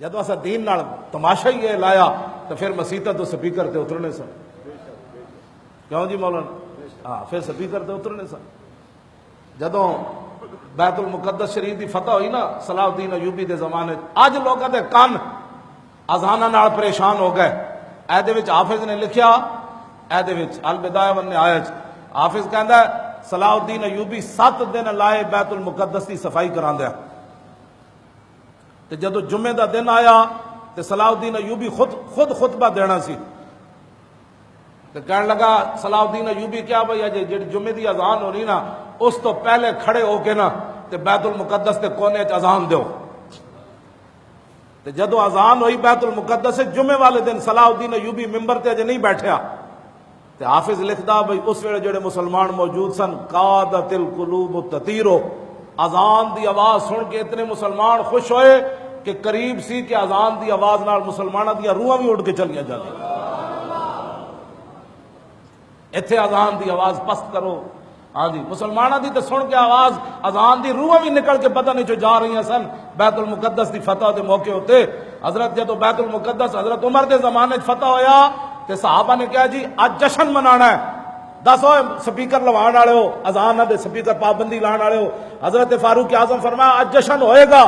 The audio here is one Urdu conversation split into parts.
جدو اسا دین نال تماشا ہی یہ لایا تو پھر مسیطہ تو سپیکر تے اترنے سن، کیوں جی مولانا؟ ہاں پھر سپیکر تے اترنے سن۔ جدوں بیت المقدس شریف دی فتح ہوئی نا صلاح الدین ایوبی دے زمانے، اج لوگاں دے کان اذاناں نال پریشان ہو گئے۔ ایدے وچ حافظ نے لکھیا، ایدے وچ البدایہ والنہایہ حافظ کہندا ہے صلاح الدین ایوبی 7 دن لائے بیت المقدس کی صفائی کراندیا، تے جدو جمعے دا دن آیا تے صلاح الدین ایوبی خود خطبہ دینا سی، تے کہنے لگا صلاح الدین ایوبی کیا بھئی جڑی جمعے دی اذان ہو رہی نا اس تو پہلے کھڑے ہو کے نا تے بیت المقدس تے کونے وچ اذان دیو۔ تے جدو اذان ہوئی بیت المقدس سے جمعے والے دن صلاح الدین ایوبی ممبر تے اجے نہیں بیٹھیا، تے حافظ لکھدا بھئی اس ویلے جڑے مسلمان موجود سن قادت القلوب تطیرو، اذان دی آواز سن کے اتنے مسلمان خوش ہوئے کہ قریب سی کہ اذان دی آواز نال مسلماناں دی روحاں بھی اڑ کے چلیاں جاندیاں۔ ایتھے اذان دی آواز پست کرو، ہاں جی مسلماناں دی تے سن کے آواز اذان دی روحاں بھی نکل کے پتہ نہیں جو جا رہی سن بیت المقدس دی فتح دے موقع ہوتے۔ حضرت جدو بیت المقدس حضرت عمر دے زمانے فتح ہویا تے صحابہ نے کہا جی اج جشن منانا ہے، دسو سپیکر لوان والے ہو، اذان دے سپیکر پابندی لان والے ہو۔ حضرت فاروق اعظم فرمایا اج جشن ہوئے گا،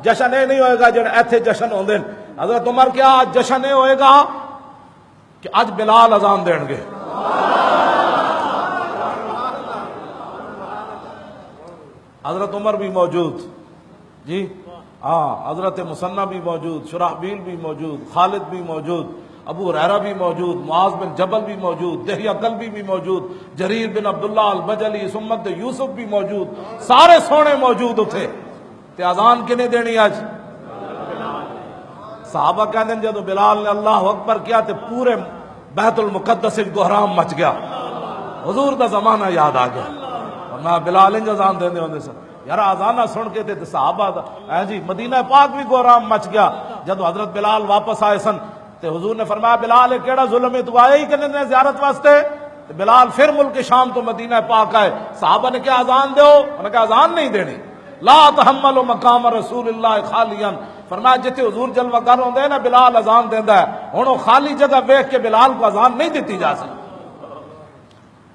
جشن یہ نہیں ہوئے گا جڑے ایتھے جشن ہوندے۔ حضرت عمر کیا آج جشن یہ ہوئے گا کہ اج بلال اذان دین گے۔ حضرت عمر بھی موجود، جی ہاں حضرت مثنی بھی موجود، شرحبیل بھی موجود، خالد بھی موجود، ابو ہریرہ بھی موجود، معاذ بن جبل بھی موجود، دہیہ کلبی بھی موجود، جریر بن عبداللہ البجلی سمت یوسف بھی موجود، سارے سونے موجود تھے۔ تے اذان کنے دینی آج؟ صحابہ کہتے ہیں جدو بلال نے اللہ اکبر کیا تے پورے بیت المقدس گہرام مچ گیا، حضور دا زمانہ یاد آ گیا، ورنہ بلال انج اذان دیندے ہوندے سن یار اذانہ سن کے تے صحابہ دا جی مدینہ پاک بھی گہرام مچ گیا۔ جدو حضرت بلال واپس آئے سن تے حضور نے فرمایا بلال کیڑا ظلم ہے، تو آیا ہی کنے نے زیارت واسطے؟ تے بلال پھر ملک شام تو مدینہ پاک آئے۔ صحابہ نے کہا اذان دیو، انہوں نے کہا اذان نہیں دینی، لا تحملوا مقام رسول اللہ خالیا، فرمایا جتھے حضور جلوہ گر ہوندے نا بلال اذان دیندا ہے، ہن او خالی جگہ ویکھ کے بلال کو اذان نہیں دیتی جا سکتی۔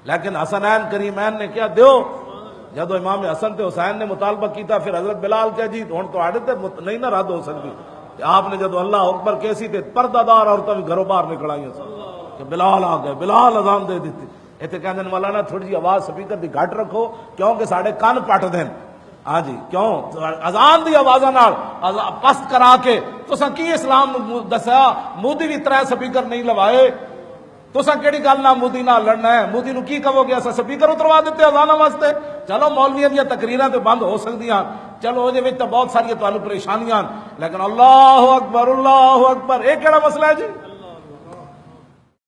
لیکن حسنین کریمین نے کیا دیو، جدو امام حسن تے حسین نے مطالبہ کیتا پھر حضرت بلال کیا جی ہن تو آڑے تے نہیں نہ رد ہو سکتی۔ آپ نے جدو اللہ اکبر کیسی تے پردہ دار عورتیں بھی گھروں باہر نکل آئی کہ بلال آ گئے، بلال اذان دے دیتی۔ اتنے کہندے نے مولانا تھوڑی جی آواز سپیکر دی گھٹ رکھو کیونکہ ساڈے کان پٹ دین، ہاں جی کیوں اذان دی آوازاں نال پست کرا کے تساں کی اسلام دسیا؟ مودی بھی 3 سپیکر نہیں لوائے، تساں کیڑی گل نہ مودی نال لڑنا ہے؟ مودی نو کی کہو گے اساں سپیکر اتروا دیتے اذاناں واسطے؟ چلو مولویاں دی تقریراں تے بند ہو سکدیاں، چلو او دے وچ تے بہت ساری تانوں پریشانیاں، لیکن اللہ اکبر اے کیڑا مسئلہ ہے جی؟